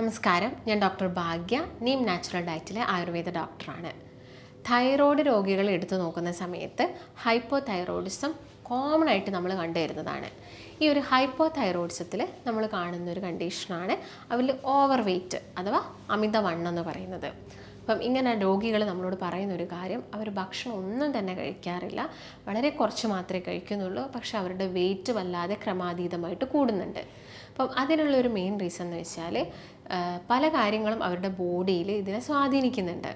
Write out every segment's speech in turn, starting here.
നമസ്കാരം, ഞാൻ ഡോക്ടർ ഭാഗ്യ, നീം നാച്ചുറൽ ഡയറ്റിലെ ആയുർവേദ ഡോക്ടറാണ്. തൈറോയ്ഡ് രോഗികൾ എടുത്തു നോക്കുന്ന സമയത്ത് ഹൈപ്പോ തൈറോയിഡിസം കോമൺ ആയിട്ട് നമ്മൾ കണ്ടുവരുന്നതാണ്. ഈ ഒരു ഹൈപ്പോ തൈറോയിഡിസത്തിൽ നമ്മൾ കാണുന്ന ഒരു കണ്ടീഷനാണ് അവരിൽ ഓവർ വെയ്റ്റ് അഥവാ അമിതവണ്ണം എന്ന് പറയുന്നത്. അപ്പം ഇങ്ങനെ രോഗികൾ നമ്മളോട് പറയുന്ന ഒരു കാര്യം, അവർ ഭക്ഷണം ഒന്നും തന്നെ കഴിക്കാറില്ല, വളരെ കുറച്ച് മാത്രമേ കഴിക്കുന്നുള്ളൂ, പക്ഷെ അവരുടെ വെയിറ്റ് വല്ലാതെ ക്രമാതീതമായിട്ട് കൂടുന്നുണ്ട്. അപ്പം അതിനുള്ളൊരു മെയിൻ റീസൺ എന്ന് വെച്ചാൽ പല കാര്യങ്ങളും അവരുടെ ബോഡിയിൽ ഇതിനെ സ്വാധീനിക്കുന്നുണ്ട്.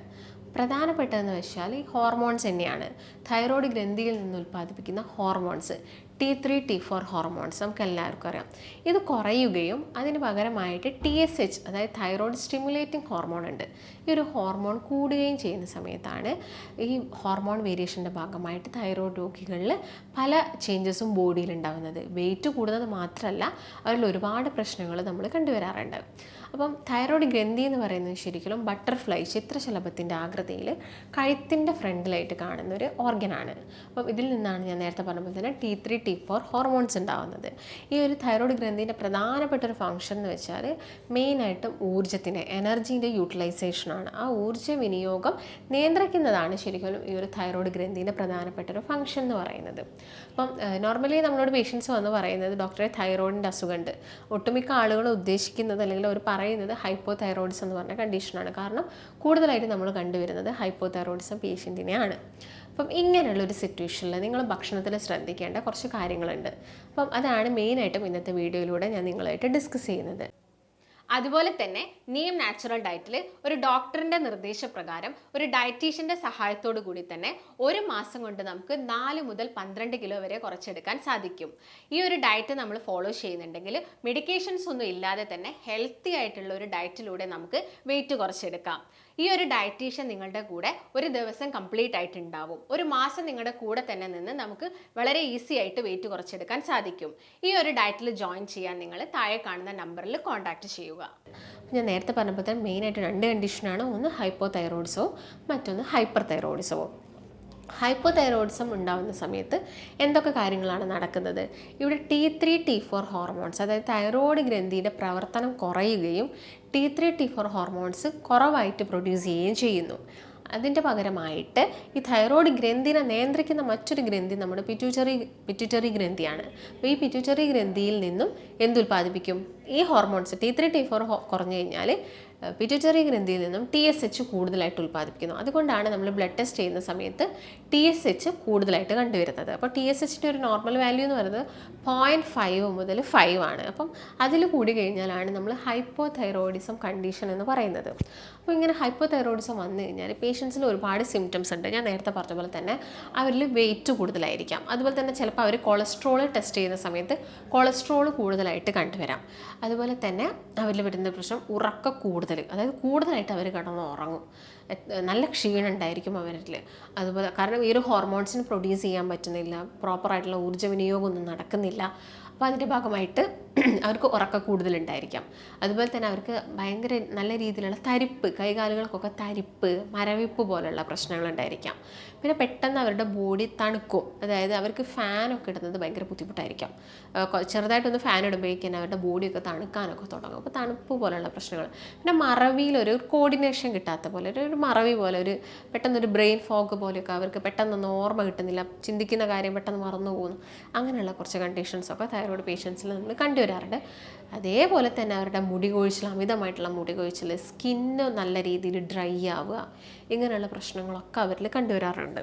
പ്രധാനപ്പെട്ടതെന്ന് വെച്ചാൽ ഈ ഹോർമോൺസ് തന്നെയാണ്. തൈറോയ്ഡ് ഗ്രന്ഥിയിൽ നിന്ന് ഉൽപ്പാദിപ്പിക്കുന്ന ഹോർമോൺസ് T3 T4 ഹോർമോൺസ് നമുക്ക് എല്ലാവർക്കും അറിയാം. ഇത് കുറയുകയും അതിന് പകരമായിട്ട് TSH അതായത് തൈറോയ്ഡ് സ്റ്റിമുലേറ്റിംഗ് ഹോർമോൺ ഉണ്ട്. ഈ ഒരു ഹോർമോൺ കൂടുകയും ചെയ്യുന്ന സമയത്താണ് ഈ ഹോർമോൺ വേരിയേഷൻ്റെ ഭാഗമായിട്ട് തൈറോയ്ഡ് രോഗികളിൽ പല ചേഞ്ചസും ബോഡിയിൽ ഉണ്ടാകുന്നത്. വെയിറ്റ് കൂടുന്നത് മാത്രമല്ല, അവരിൽ ഒരുപാട് പ്രശ്നങ്ങൾ നമ്മൾ കണ്ടുവരാറുണ്ട്. അപ്പം തൈറോയ്ഡ് ഗ്രന്ഥി എന്ന് പറയുന്നത് ശരിക്കും ബട്ടർഫ്ലൈ ചിത്രശലഭത്തിൻ്റെ ആകൃതിയിൽ കഴുത്തിൻ്റെ ഫ്രണ്ടിലായിട്ട് കാണുന്ന ഒരു ഓർഗനാണ്. അപ്പം ഇതിൽ നിന്നാണ് ഞാൻ നേരത്തെ പറഞ്ഞപ്പോൾ തന്നെ T3 T4 ഹോർമോൺസ് ഉണ്ടാകുന്നത്. ഈ ഒരു തൈറോയ്ഡ് ഗ്രന്ഥിൻ്റെ പ്രധാനപ്പെട്ട ഒരു ഫംഗ്ഷൻ എന്ന് വെച്ചാൽ മെയിനായിട്ടും ഊർജ്ജത്തിൻ്റെ എനർജീൻ്റെ യൂട്ടിലൈസേഷനാണ്. ആ ഊർജ്ജ വിനിയോഗം നിയന്ത്രിക്കുന്നതാണ് ശരിക്കും ഈ ഒരു തൈറോയ്ഡ് ഗ്രന്ഥിൻ്റെ പ്രധാനപ്പെട്ട ഒരു ഫംഗ്ഷൻ എന്ന് പറയുന്നത്. അപ്പം നോർമലി നമ്മളോട് പേഷ്യൻസ് വന്ന് പറയുന്നത്, ഡോക്ടറെ തൈറോയിഡിൻ്റെ അസുഖമുണ്ട്. ഒട്ടുമിക്ക ആളുകൾ ഉദ്ദേശിക്കുന്നത് അല്ലെങ്കിൽ അവർ പറയുന്നത് ഹൈപ്പോ തൈറോയിഡിസം എന്ന് പറഞ്ഞ കണ്ടീഷനാണ്. കാരണം കൂടുതലായിട്ട് നമ്മൾ കണ്ടുവരുന്നത് ഹൈപ്പോ തൈറോയിഡിസം പേഷ്യൻറ്റിനെയാണ്. അപ്പം ഇങ്ങനെയുള്ളൊരു സിറ്റുവേഷനിൽ നിങ്ങൾ ഭക്ഷണത്തിൽ ശ്രദ്ധിക്കേണ്ട കുറച്ച് കാര്യങ്ങളുണ്ട്. അപ്പം അതാണ് മെയിനായിട്ടും ഇന്നത്തെ വീഡിയോയിലൂടെ ഞാൻ നിങ്ങളായിട്ട് ഡിസ്കസ് ചെയ്യുന്നത്. അതുപോലെ തന്നെ നീം നാച്ചുറൽ ഡയറ്റിൽ ഒരു ഡോക്ടറിൻ്റെ നിർദ്ദേശപ്രകാരം ഒരു ഡയറ്റീഷ്യൻ്റെ സഹായത്തോടു കൂടി തന്നെ ഒരു മാസം കൊണ്ട് നമുക്ക് 4 മുതൽ 12 കിലോ വരെ കുറച്ചെടുക്കാൻ സാധിക്കും. ഈ ഒരു ഡയറ്റ് നമ്മൾ ഫോളോ ചെയ്യുന്നുണ്ടെങ്കിൽ മെഡിക്കേഷൻസ് ഒന്നും ഇല്ലാതെ തന്നെ ഹെൽത്തി ആയിട്ടുള്ള ഒരു ഡയറ്റിലൂടെ നമുക്ക് വെയിറ്റ് കുറച്ചെടുക്കാം. ഈ ഒരു ഡയറ്റീഷ്യൻ നിങ്ങളുടെ കൂടെ ഒരു ദിവസം കംപ്ലീറ്റ് ആയിട്ടുണ്ടാവും. ഒരു മാസം നിങ്ങളുടെ കൂടെ തന്നെ നിന്ന് നമുക്ക് വളരെ ഈസി ആയിട്ട് വെയിറ്റ് കുറച്ചെടുക്കാൻ സാധിക്കും. ഈ ഒരു ഡയറ്റിൽ ജോയിൻ ചെയ്യാൻ നിങ്ങൾ താഴെ കാണുന്ന നമ്പറിൽ കോൺടാക്റ്റ് ചെയ്യുക. ഞാൻ നേരത്തെ പറഞ്ഞപ്പോൾ തന്നെ മെയിനായിട്ട് 2 കണ്ടീഷനാണ്. ഒന്ന് ഹൈപ്പോ തൈറോയിഡിസവും മറ്റൊന്ന് ഹൈപ്പർ തൈറോയിഡിസവും. ഹൈപ്പോ തൈറോയിഡിസം ഉണ്ടാകുന്ന സമയത്ത് എന്തൊക്കെ കാര്യങ്ങളാണ് നടക്കുന്നത്? ഇവിടെ T3 T4 ഹോർമോൺസ് അതായത് തൈറോയ്ഡ് ഗ്രന്ഥിയുടെ പ്രവർത്തനം കുറയുകയും T3 T4 ഹോർമോൺസ് കുറവായിട്ട് പ്രൊഡ്യൂസ് ചെയ്യുകയും ചെയ്യുന്നു. അതിൻ്റെ പകരമായിട്ട് ഈ തൈറോയ്ഡ് ഗ്രന്ഥിനെ നിയന്ത്രിക്കുന്ന മറ്റൊരു ഗ്രന്ഥി നമ്മുടെ പിറ്റ്യൂട്ടറി ഗ്രന്ഥിയാണ്. അപ്പോൾ ഈ പിറ്റ്യൂട്ടറി ഗ്രന്ഥിയിൽ നിന്നും എന്തുൽപ്പാദിപ്പിക്കും? ഈ ഹോർമോൺസ് T3 T4 കുറഞ്ഞു കഴിഞ്ഞാൽ പിറ്റ്യൂട്ടറി ഗ്രന്ഥിയിൽ നിന്നും TSH കൂടുതലായിട്ട് ഉൽപ്പാദിപ്പിക്കുന്നു. അതുകൊണ്ടാണ് നമ്മൾ ബ്ലഡ് ടെസ്റ്റ് ചെയ്യുന്ന സമയത്ത് TSH കൂടുതലായിട്ട് കണ്ടുവരുന്നത്. അപ്പോൾ TSHൻ്റെ ഒരു നോർമൽ വാല്യൂ എന്ന് പറയുന്നത് 0.5 മുതൽ 5 ആണ്. അപ്പം അതിൽ കൂടി കഴിഞ്ഞാലാണ് നമ്മൾ ഹൈപ്പോ തൈറോയിഡിസം കണ്ടീഷൻ എന്ന് പറയുന്നത്. അപ്പോൾ ഇങ്ങനെ ഹൈപ്പോ തൈറോയിഡിസം വന്നു കഴിഞ്ഞാൽ പേഷ്യൻസിൽ ഒരുപാട് സിംറ്റംസ് ഉണ്ട്. ഞാൻ നേരത്തെ പറഞ്ഞ പോലെ തന്നെ അവരിൽ വെയിറ്റ് കൂടുതലായിരിക്കാം. അതുപോലെ തന്നെ ചിലപ്പോൾ അവർ കൊളസ്ട്രോൾ ടെസ്റ്റ് ചെയ്യുന്ന സമയത്ത് കൊളസ്ട്രോൾ കൂടുതലായിട്ട് കണ്ടുവരാം. അതുപോലെ തന്നെ അവരിൽ വരുന്ന പ്രശ്നം ഉറക്ക കൂടുതൽ, അതായത് കൂടുതലായിട്ട് അവർ കിടന്ന് ഉറങ്ങും. നല്ല ക്ഷീണം ഉണ്ടായിരിക്കും അവരിൽ. അതുപോലെ കാരണം ഈ ഒരു ഹോർമോൺസിന് പ്രൊഡ്യൂസ് ചെയ്യാൻ പറ്റുന്നില്ല, പ്രോപ്പറായിട്ടുള്ള ഊർജ്ജ വിനിയോഗം ഒന്നും നടക്കുന്നില്ല. അപ്പോൾ അതിൻ്റെ ഭാഗമായിട്ട് അവർക്ക് ഉറക്ക കൂടുതലുണ്ടായിരിക്കാം. അതുപോലെ തന്നെ അവർക്ക് ഭയങ്കര നല്ല രീതിയിലുള്ള തരിപ്പ്, കൈകാലുകൾക്കൊക്കെ തരിപ്പ്, മരവിപ്പ് പോലുള്ള പ്രശ്നങ്ങളുണ്ടായിരിക്കാം. പിന്നെ പെട്ടെന്ന് അവരുടെ ബോഡി തണുക്കും. അതായത് അവർക്ക് ഫാനൊക്കെ ഇടുന്നത് ഭയങ്കര ബുദ്ധിമുട്ടായിരിക്കാം. ചെറുതായിട്ടൊന്ന് ഫാൻ ഇടുമ്പോഴേക്കും അവരുടെ ബോഡിയൊക്കെ തണുക്കാനൊക്കെ തുടങ്ങും. അപ്പോൾ തണുപ്പ് പോലുള്ള പ്രശ്നങ്ങൾ. പിന്നെ മറവിയിലൊരു കോർഡിനേഷൻ കിട്ടാത്ത പോലെ ഒരു മറവി പോലെ, ഒരു പെട്ടെന്നൊരു ബ്രെയിൻ ഫോഗ് പോലെയൊക്കെ അവർക്ക് പെട്ടെന്നൊന്നും ഓർമ്മ കിട്ടുന്നില്ല, ചിന്തിക്കുന്ന കാര്യം പെട്ടെന്ന് മറന്നു പോകുന്നു. അങ്ങനെയുള്ള കുറച്ച് കണ്ടീഷൻസൊക്കെ തൈറോയ്ഡ് പേഷ്യൻസിൽ നമ്മൾ കണ്ടുവരാറുണ്ട്. അതേപോലെ തന്നെ അവരുടെ മുടി കൊഴിച്ചിൽ, അമിതമായിട്ടുള്ള മുടി കൊഴിച്ചിൽ, സ്കിന്ന് നല്ല രീതിയിൽ ഡ്രൈ ആവുക, ഇങ്ങനെയുള്ള പ്രശ്നങ്ങളൊക്കെ അവരിൽ കണ്ടുവരാറുണ്ട്.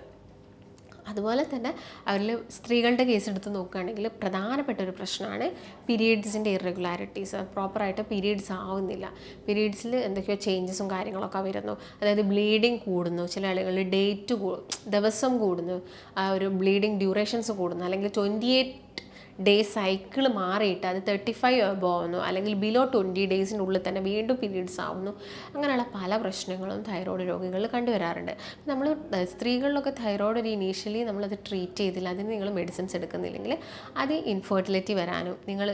അതുപോലെ തന്നെ അവരിൽ സ്ത്രീകളുടെ കേസ് എടുത്ത് നോക്കുകയാണെങ്കിൽ പ്രധാനപ്പെട്ട ഒരു പ്രശ്നമാണ് പീരിയഡ്സിൻ്റെ ഇറഗുലാരിറ്റീസ്. പ്രോപ്പറായിട്ട് പീരിയഡ്സ് ആവുന്നില്ല. പീരിയഡ്സിൽ എന്തൊക്കെയോ ചേഞ്ചസും കാര്യങ്ങളൊക്കെ വരുന്നു. അതായത് ബ്ലീഡിങ് കൂടുന്നു, ചില ആളുകളിൽ ദിവസം കൂടുന്നു, ആ ഒരു ബ്ലീഡിങ് ഡ്യൂറേഷൻസ് കൂടുന്നു, അല്ലെങ്കിൽ 28 ഡേ സൈക്കിൾ മാറിയിട്ട് അത് 35 ആവുന്നു, അല്ലെങ്കിൽ ബിലോ 20 ഡേയ്സിനുള്ളിൽ തന്നെ വീണ്ടും പീരീഡ്സ് ആവുന്നു. അങ്ങനെയുള്ള പല പ്രശ്നങ്ങളും തൈറോയ്ഡ് രോഗികളിൽ കണ്ടുവരാറുണ്ട്. നമ്മൾ സ്ത്രീകളിലൊക്കെ തൈറോയ്ഡ് ഒരു ഇനീഷ്യലി നമ്മളത് ട്രീറ്റ് ചെയ്തില്ല, അതിന് നിങ്ങൾ മെഡിസിൻസ് എടുക്കുന്നില്ലെങ്കിൽ അത് ഇൻഫെർട്ടിലിറ്റി വരാനും നിങ്ങൾ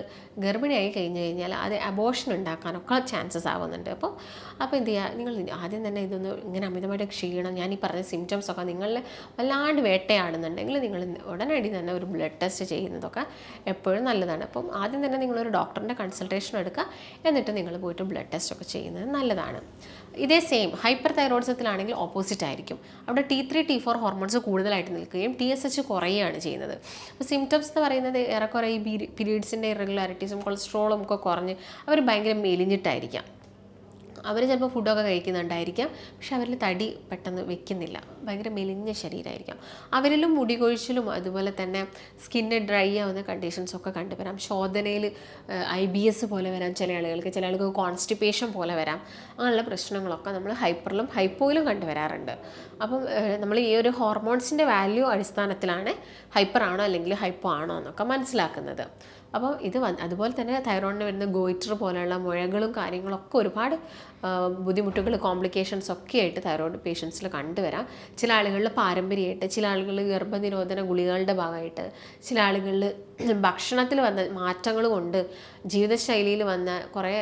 ഗർഭിണിയായി കഴിഞ്ഞ് കഴിഞ്ഞാൽ അത് അബോർഷൻ ഉണ്ടാക്കാനൊക്കെ ചാൻസസ് ആവുന്നുണ്ട്. അപ്പോൾ എന്ത് ചെയ്യുക, നിങ്ങൾ ആദ്യം തന്നെ ഇതൊന്ന് ഇങ്ങനെ അമിതമായിട്ട് ക്ഷീണം, ഞാൻ ഈ പറഞ്ഞ സിംറ്റംസൊക്കെ നിങ്ങളിൽ വല്ലാണ്ട് വേട്ടയാടുന്നുണ്ടെങ്കിൽ നിങ്ങൾ ഉടനടി തന്നെ ഒരു ബ്ലഡ് ടെസ്റ്റ് ചെയ്യുന്നതൊക്കെ എപ്പോഴും നല്ലതാണ്. അപ്പം ആദ്യം തന്നെ നിങ്ങളൊരു ഡോക്ടറിൻ്റെ കൺസൾട്ടേഷൻ എടുക്കുക, എന്നിട്ട് നിങ്ങൾ പോയിട്ട് ബ്ലഡ് ടെസ്റ്റ് ഒക്കെ ചെയ്യുന്നത് നല്ലതാണ്. ഇതേ സെയിം ഹൈപ്പർ തൈറോയിഡിസത്തിലാണെങ്കിൽ ഓപ്പോസിറ്റ് ആയിരിക്കും. അവിടെ T3 T4 ഹോർമോൺസ് കൂടുതലായിട്ട് നിൽക്കുകയും TSH കുറയുകയാണ് ചെയ്യുന്നത്. അപ്പോൾ സിംറ്റംസ് എന്ന് പറയുന്നത് ഏറെക്കുറെ ഈ പീരീഡ്സിൻ്റെ ഇറഗുലാരിറ്റീസും കൊളസ്ട്രോളും ഒക്കെ കുറഞ്ഞ് അവർ ഭയങ്കര മെലിഞ്ഞിട്ടായിരിക്കാം. അവർ ചിലപ്പോൾ ഫുഡൊക്കെ കഴിക്കുന്നുണ്ടായിരിക്കാം, പക്ഷെ അവരിൽ തടി പെട്ടെന്ന് വെക്കുന്നില്ല, ഭയങ്കര മെലിഞ്ഞ ശരീരമായിരിക്കാം. അവരിലും മുടി കൊഴിച്ചിലും അതുപോലെ തന്നെ സ്കിന്ന് ഡ്രൈ ആവുന്ന കണ്ടീഷൻസൊക്കെ കണ്ടുവരാം. ശോധനയിൽ IBS പോലെ വരാം ചില ആളുകൾക്ക് കോൺസ്റ്റിപ്പേഷൻ പോലെ വരാം. അങ്ങനെയുള്ള പ്രശ്നങ്ങളൊക്കെ നമ്മൾ ഹൈപ്പറിലും ഹൈപ്പോയിലും കണ്ടുവരാറുണ്ട്. അപ്പം നമ്മൾ ഈ ഒരു ഹോർമോൺസിൻ്റെ വാല്യൂ അടിസ്ഥാനത്തിലാണ് ഹൈപ്പർ ആണോ അല്ലെങ്കിൽ ഹൈപ്പോ ആണോ എന്നൊക്കെ മനസ്സിലാക്കുന്നത്. അപ്പോൾ ഇത് അതുപോലെ തന്നെ തൈറോയിഡിന് വരുന്ന ഗോയിറ്റർ പോലെയുള്ള മുഴകളും കാര്യങ്ങളൊക്കെ ഒരുപാട് ബുദ്ധിമുട്ടുകൾ കോംപ്ലിക്കേഷൻസ് ഒക്കെ ആയിട്ട് തൈറോയിഡ് പേഷ്യൻസിൽ കണ്ടുവരാം. ചില ആളുകളിൽ പാരമ്പര്യമായിട്ട്, ചില ആളുകളിൽ ഗർഭനിരോധന ഗുളികകളുടെ ഭാഗമായിട്ട്, ചില അവളുകളിൽ ഭക്ഷണത്തിൽ വന്ന മാറ്റങ്ങൾ കൊണ്ട്, ജീവിതശൈലിയിൽ വന്ന കുറേ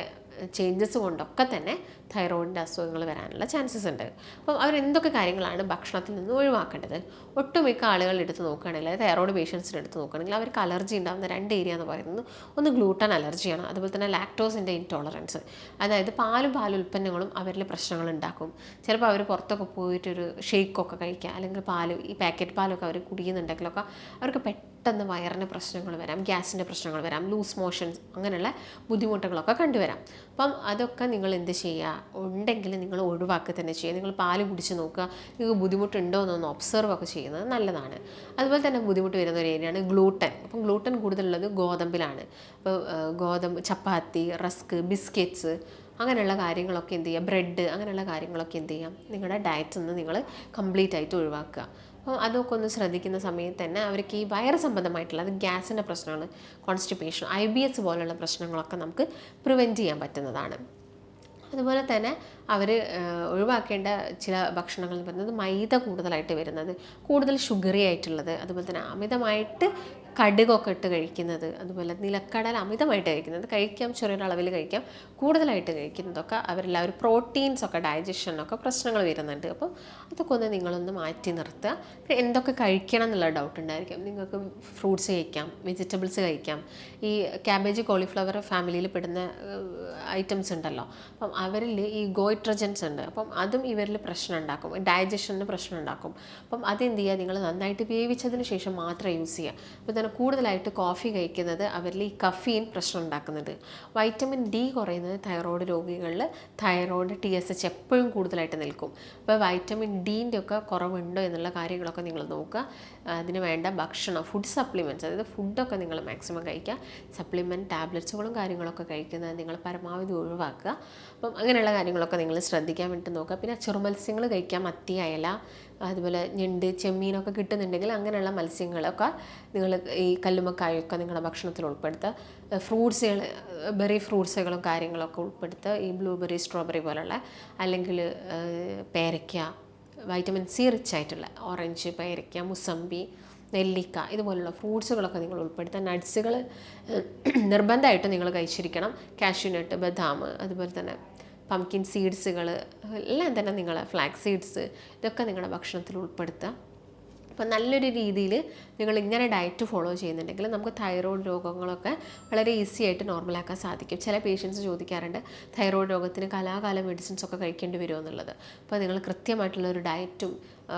ചേഞ്ചസ് കൊണ്ടൊക്കെ തന്നെ തൈറോയിഡിൻ്റെ അസുഖങ്ങൾ വരാനുള്ള ചാൻസസ് ഉണ്ട്. അപ്പം അവരെന്തൊക്കെ കാര്യങ്ങളാണ് ഭക്ഷണത്തിൽ നിന്ന് ഒഴിവാക്കേണ്ടത്? ഒട്ടുമിക്ക ആളുകളുടെ എടുത്ത് നോക്കുകയാണെങ്കിൽ, തൈറോയിഡ് പേഷ്യൻസിൻ്റെ എടുത്ത് നോക്കുകയാണെങ്കിൽ അവർക്ക് അലർജി ഉണ്ടാകുന്ന 2 ഏരിയ എന്ന് പറയുന്നത്, ഒന്ന് ഗ്ലൂട്ടൻ അലർജിയാണ്, അതുപോലെ തന്നെ ലാക്ടോസിൻ്റെ ഇൻടോളറൻസ്. അതായത് പാലുൽപ്പന്നങ്ങളും അവരിൽ പ്രശ്നങ്ങൾ ഉണ്ടാക്കും. ചിലപ്പോൾ അവർ പുറത്തൊക്കെ പോയിട്ടൊരു ഷേക്കൊക്കെ കഴിക്കുക, അല്ലെങ്കിൽ ഈ പാക്കറ്റ് പാലൊക്കെ അവർ കുടിക്കുന്നുണ്ടെങ്കിലൊക്കെ അവർക്ക് പെട്ടെന്ന് വയറിന് പ്രശ്നങ്ങൾ വരാം, ഗ്യാസിൻ്റെ പ്രശ്നങ്ങൾ വരാം, ലൂസ് മോഷൻസ്, അങ്ങനെയുള്ള ബുദ്ധിമുട്ടുകളൊക്കെ കണ്ടുവരാം. അപ്പം അതൊക്കെ നിങ്ങൾ എന്ത് ചെയ്യുക, ഉണ്ടെങ്കിൽ നിങ്ങൾ ഒഴിവാക്കുക തന്നെ ചെയ്യുക. നിങ്ങൾ പാല് കുടിച്ച് നോക്കുക, നിങ്ങൾക്ക് ബുദ്ധിമുട്ടുണ്ടോ എന്നൊന്ന് ഒബ്സർവ് ഒക്കെ ചെയ്യുന്നത് നല്ലതാണ്. അതുപോലെ തന്നെ ബുദ്ധിമുട്ട് വരുന്ന ഒരു ഏരിയയാണ് ഗ്ലൂട്ടൻ. അപ്പം ഗ്ലൂട്ടൻ കൂടുതലുള്ളത് ഗോതമ്പിലാണ്. അപ്പോൾ ഗോതമ്പ്, ചപ്പാത്തി, റസ്ക്, ബിസ്ക്കറ്റ്സ്, അങ്ങനെയുള്ള കാര്യങ്ങളൊക്കെ എന്ത് ചെയ്യുക, ബ്രെഡ്, അങ്ങനെയുള്ള കാര്യങ്ങളൊക്കെ എന്ത് ചെയ്യാം, നിങ്ങളുടെ ഡയറ്റിൽ നിന്ന് നിങ്ങൾ കംപ്ലീറ്റ് ആയിട്ട് ഒഴിവാക്കുക. അപ്പം അതൊക്കെ ഒന്ന് ശ്രദ്ധിക്കുന്ന സമയത്ത് തന്നെ അവർക്ക് ഈ വയറ് സംബന്ധമായിട്ടുള്ള, അത് ഗ്യാസിൻ്റെ പ്രശ്നങ്ങൾ, കോൺസ്റ്റിപ്പേഷൻ, IBS പോലുള്ള പ്രശ്നങ്ങളൊക്കെ നമുക്ക് പ്രിവെൻറ്റ് ചെയ്യാൻ പറ്റുന്നതാണ്. അതുപോലെ തന്നെ അവർ ഒഴിവാക്കേണ്ട ചില ഭക്ഷണങ്ങൾ എന്ന് പറയുന്നത് മൈദ കൂടുതലായിട്ട് വരുന്നത്, കൂടുതൽ ഷുഗറി ആയിട്ടുള്ളത്, അതുപോലെ തന്നെ അമിതമായിട്ട് കടുകൊക്കെ ഇട്ട് കഴിക്കുന്നത്, അതുപോലെ നിലക്കടല അമിതമായിട്ട് കഴിക്കുന്നത്, കഴിക്കാം, ചെറിയൊരളവിൽ കഴിക്കാം, കൂടുതലായിട്ട് കഴിക്കുന്നതൊക്കെ അവരെല്ലാവരും പ്രോട്ടീൻസൊക്കെ ഡൈജഷനൊക്കെ പ്രശ്നങ്ങൾ വരുന്നുണ്ട്. അപ്പോൾ അതൊക്കെ ഒന്ന് നിങ്ങളൊന്ന് മാറ്റി നിർത്തുക. എന്തൊക്കെ കഴിക്കണം എന്നുള്ള ഡൗട്ട് ഉണ്ടായിരിക്കും. നിങ്ങൾക്ക് ഫ്രൂട്ട്സ് കഴിക്കാം, വെജിറ്റബിൾസ് കഴിക്കാം. ഈ ക്യാബേജ്, കോളിഫ്ലവർ ഫാമിലിയിൽ പെടുന്ന ഐറ്റംസ് ഉണ്ടല്ലോ, അപ്പം അവരിൽ ഈ ഗോയിട്രജൻസ് ഉണ്ട്. അപ്പം അതും ഇവരിൽ പ്രശ്നം ഉണ്ടാക്കും, ഡൈജഷന് പ്രശ്നം ഉണ്ടാക്കും. അപ്പം അതെന്ത് ചെയ്യുക, നിങ്ങൾ നന്നായിട്ട് വേവിച്ചതിന് ശേഷം മാത്രം യൂസ് ചെയ്യുക. അപ്പോൾ തന്നെ കൂടുതലായിട്ട് കോഫി കഴിക്കുന്നത് അവരിൽ ഈ കഫീൻ പ്രശ്നം ഉണ്ടാക്കുന്നുണ്ട്. വൈറ്റമിൻ D കുറയുന്നത് തൈറോയ്ഡ് രോഗികളിൽ തൈറോയ്ഡ് TSH എപ്പോഴും കൂടുതലായിട്ട് നിൽക്കും. അപ്പോൾ വൈറ്റമിൻ Dൻ്റെ ഒക്കെ കുറവുണ്ടോ എന്നുള്ള കാര്യങ്ങളൊക്കെ നിങ്ങൾ നോക്കുക. അതിന് വേണ്ട ഭക്ഷണം, ഫുഡ് സപ്ലിമെൻറ്റ്സ്, അതായത് ഫുഡൊക്കെ നിങ്ങൾ മാക്സിമം കഴിക്കുക. സപ്ലിമെൻറ്റ് ടാബ്ലറ്റ്സുകളും കാര്യങ്ങളൊക്കെ കഴിക്കുന്നത് നിങ്ങൾ പരമാവധി ഒഴിവാക്കുക. അപ്പം അങ്ങനെയുള്ള കാര്യങ്ങളൊക്കെ നിങ്ങൾ ശ്രദ്ധിക്കാൻ വേണ്ടി നോക്കുക. പിന്നെ ചെറുമത്സ്യങ്ങൾ കഴിക്കാം, മത്തി, അയല, അതുപോലെ ഞണ്ട്, ചെമ്മീനൊക്കെ കിട്ടുന്നുണ്ടെങ്കിൽ അങ്ങനെയുള്ള മത്സ്യങ്ങളൊക്കെ നിങ്ങൾ, ഈ കല്ലുമ്മക്കായൊക്കെ നിങ്ങളുടെ ഭക്ഷണത്തിൽ ഉൾപ്പെടുത്തുക. ഫ്രൂട്ട്സുകൾ, ബെറി ഫ്രൂട്ട്സുകളും കാര്യങ്ങളൊക്കെ ഉൾപ്പെടുത്തുക. ഈ ബ്ലൂബെറി, സ്ട്രോബെറി പോലുള്ള, അല്ലെങ്കിൽ പേരയ്ക്ക, വൈറ്റമിൻ C റിച്ച് ആയിട്ടുള്ള ഓറഞ്ച്, പേരയ്ക്ക, മുസമ്പി, നെല്ലിക്ക, ഇതുപോലുള്ള ഫ്രൂട്ട്സുകളൊക്കെ നിങ്ങൾ ഉൾപ്പെടുത്തുക. നട്ട്സുകൾ നിർബന്ധമായിട്ടും നിങ്ങൾ കഴിച്ചിരിക്കണം. കാഷ്യൂനട്ട്, ബദാം, അതുപോലെ തന്നെ പംകിൻ സീഡ്സുകൾ എല്ലാം തന്നെ നിങ്ങൾ, ഫ്ലാക്സ് സീഡ്സ്, ഇതൊക്കെ നിങ്ങളുടെ ഭക്ഷണത്തിൽ ഉൾപ്പെടുത്തുക. അപ്പോൾ നല്ലൊരു രീതിയിൽ നിങ്ങൾ ഇങ്ങനെ ഡയറ്റ് ഫോളോ ചെയ്യുന്നുണ്ടെങ്കിൽ നമുക്ക് തൈറോയ്ഡ് രോഗങ്ങളൊക്കെ വളരെ ഈസി ആയിട്ട് നോർമലാക്കാൻ സാധിക്കും. ചില പേഷ്യൻസ് ചോദിക്കാറുണ്ട്, തൈറോയ്ഡ് രോഗത്തിന് കാലാകാല മെഡിസിൻസ് ഒക്കെ കഴിക്കേണ്ടി വരുമോ എന്നുള്ളത്. അപ്പോൾ നിങ്ങൾ കൃത്യമായിട്ടുള്ളൊരു ഡയറ്റും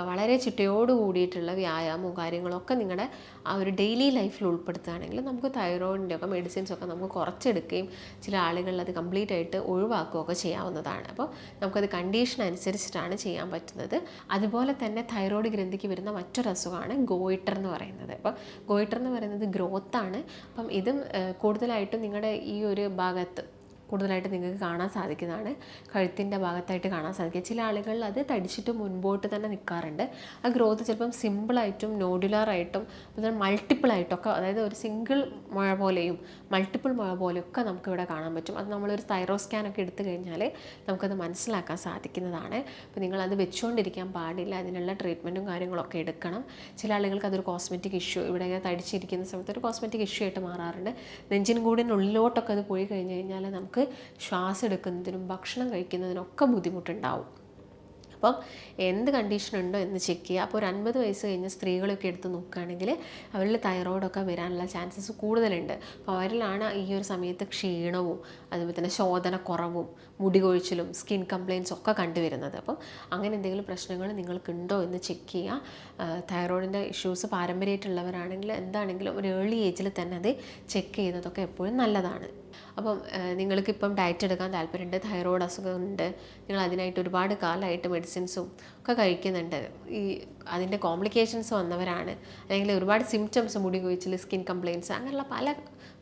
വളരെ ചിട്ടയോട് കൂടിയിട്ടുള്ള വ്യായാമവും കാര്യങ്ങളൊക്കെ നിങ്ങളുടെ ആ ഒരു ഡെയിലി ലൈഫിൽ ഉൾപ്പെടുത്തുകയാണെങ്കിൽ നമുക്ക് തൈറോയിഡിൻ്റെ ഒക്കെ മെഡിസിൻസൊക്കെ നമുക്ക് കുറച്ചെടുക്കുകയും ചില ആളുകളിൽ അത് കംപ്ലീറ്റ് ആയിട്ട് ഒഴിവാക്കുകയൊക്കെ ചെയ്യാവുന്നതാണ്. അപ്പോൾ നമുക്കത് കണ്ടീഷൻ അനുസരിച്ചിട്ടാണ് ചെയ്യാൻ പറ്റുന്നത്. അതുപോലെ തന്നെ തൈറോയ്ഡ് ഗ്രന്ഥിക്ക് വരുന്ന മറ്റൊരു അസുഖമാണ് ഗോയിറ്റർ എന്ന് പറയുന്നത്. അപ്പോൾ ഗോയിറ്റർ എന്ന് പറയുന്നത് ഗ്രോത്താണ്. അപ്പം ഇതും കൂടുതലായിട്ടും നിങ്ങളുടെ ഈ ഒരു ഭാഗത്ത് കൂടുതലായിട്ട് നിങ്ങൾക്ക് കാണാൻ സാധിക്കുന്നതാണ്. കഴുത്തിൻ്റെ ഭാഗത്തായിട്ട് കാണാൻ സാധിക്കുക. ചില ആളുകളിൽ അത് തടിച്ചിട്ട് മുൻപോട്ട് തന്നെ നിൽക്കാറുണ്ട്. ആ ഗ്രോത്ത് ചിലപ്പം സിമ്പിളായിട്ടും നോഡുലാറായിട്ടും അതുപോലെ മൾട്ടിപ്പിളായിട്ടൊക്കെ, അതായത് ഒരു സിംഗിൾ മുഴ പോലെയും മൾട്ടിപ്പിൾ മുഴ പോലെയൊക്കെ നമുക്കിവിടെ കാണാൻ പറ്റും. അത് നമ്മളൊരു തൈറോ സ്കാനൊക്കെ എടുത്തു കഴിഞ്ഞാൽ നമുക്കത് മനസ്സിലാക്കാൻ സാധിക്കുന്നതാണ്. അപ്പോൾ നിങ്ങളത് വെച്ചുകൊണ്ടിരിക്കാൻ പാടില്ല, അതിനുള്ള ട്രീറ്റ്മെൻറ്റും കാര്യങ്ങളൊക്കെ എടുക്കണം. ചില ആളുകൾക്ക് അതൊരു കോസ്മെറ്റിക് ഇഷ്യൂ, ഇവിടെ തടിച്ചിരിക്കുന്ന സമയത്ത് ഒരു കോസ്മെറ്റിക് ഇഷ്യൂ ആയിട്ട് മാറാറുണ്ട്. നെഞ്ചിൻ കൂടിനുള്ളിലോട്ടൊക്കെ അത് പോയി കഴിഞ്ഞ് കഴിഞ്ഞാൽ നമുക്ക് ശ്വാസം എടുക്കുന്നതിനും ഭക്ഷണം കഴിക്കുന്നതിനൊക്കെ ബുദ്ധിമുട്ടുണ്ടാവും. അപ്പം എന്ത് കണ്ടീഷൻ ഉണ്ടോ എന്ന് ചെക്ക് ചെയ്യുക. അപ്പോൾ ഒരു 50 വയസ്സ് കഴിഞ്ഞ സ്ത്രീകളൊക്കെ എടുത്ത് നോക്കുകയാണെങ്കിൽ അവരിൽ തൈറോയ്ഡൊക്കെ വരാനുള്ള ചാൻസസ് കൂടുതലുണ്ട്. അപ്പോൾ അവരിലാണ് ഈ ഒരു സമയത്ത് ക്ഷീണവും അതുപോലെ തന്നെ ശോധനക്കുറവും മുടി കൊഴിച്ചിലും സ്കിൻ കംപ്ലയിൻസും ഒക്കെ കണ്ടുവരുന്നത്. അപ്പം അങ്ങനെ എന്തെങ്കിലും പ്രശ്നങ്ങൾ നിങ്ങൾക്കുണ്ടോ എന്ന് ചെക്ക് ചെയ്യുക. തൈറോയിഡിൻ്റെ ഇഷ്യൂസ് പാരമ്പര്യമായിട്ടുള്ളവരാണെങ്കിൽ എന്താണെങ്കിലും ഒരു ഏർലി ഏജിൽ തന്നെ അത് ചെക്ക് ചെയ്യുന്നതൊക്കെ എപ്പോഴും നല്ലതാണ്. അപ്പം നിങ്ങൾക്കിപ്പം ഡയറ്റ് എടുക്കാൻ താല്പര്യമുണ്ട്, തൈറോയ്ഡ് അസുഖമുണ്ട്, നിങ്ങൾ അതിനായിട്ട് ഒരുപാട് കാലമായിട്ട് മെഡിസിൻസും ഒക്കെ കഴിക്കുന്നുണ്ട്, ഈ അതിൻ്റെ കോംപ്ലിക്കേഷൻസ് വന്നവരാണ്, അല്ലെങ്കിൽ ഒരുപാട് സിംറ്റംസ് മുടി കൊഴിച്ചിൽ സ്കിൻ കംപ്ലയിൻസ് അങ്ങനെയുള്ള പല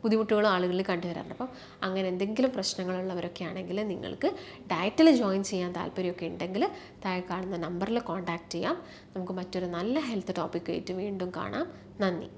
ബുദ്ധിമുട്ടുകളും ആളുകളിൽ കണ്ടുവരാറുണ്ട്. അപ്പം അങ്ങനെ എന്തെങ്കിലും പ്രശ്നങ്ങളുള്ളവരൊക്കെ ആണെങ്കിൽ നിങ്ങൾക്ക് ഡയറ്റിൽ ജോയിൻ ചെയ്യാൻ താല്പര്യമൊക്കെ ഉണ്ടെങ്കിൽ താഴെ കാണുന്ന നമ്പറിൽ കോൺടാക്റ്റ് ചെയ്യാം. നമുക്ക് മറ്റൊരു നല്ല ഹെൽത്ത് ടോപ്പിക്കായിട്ട് വീണ്ടും കാണാം. നന്ദി.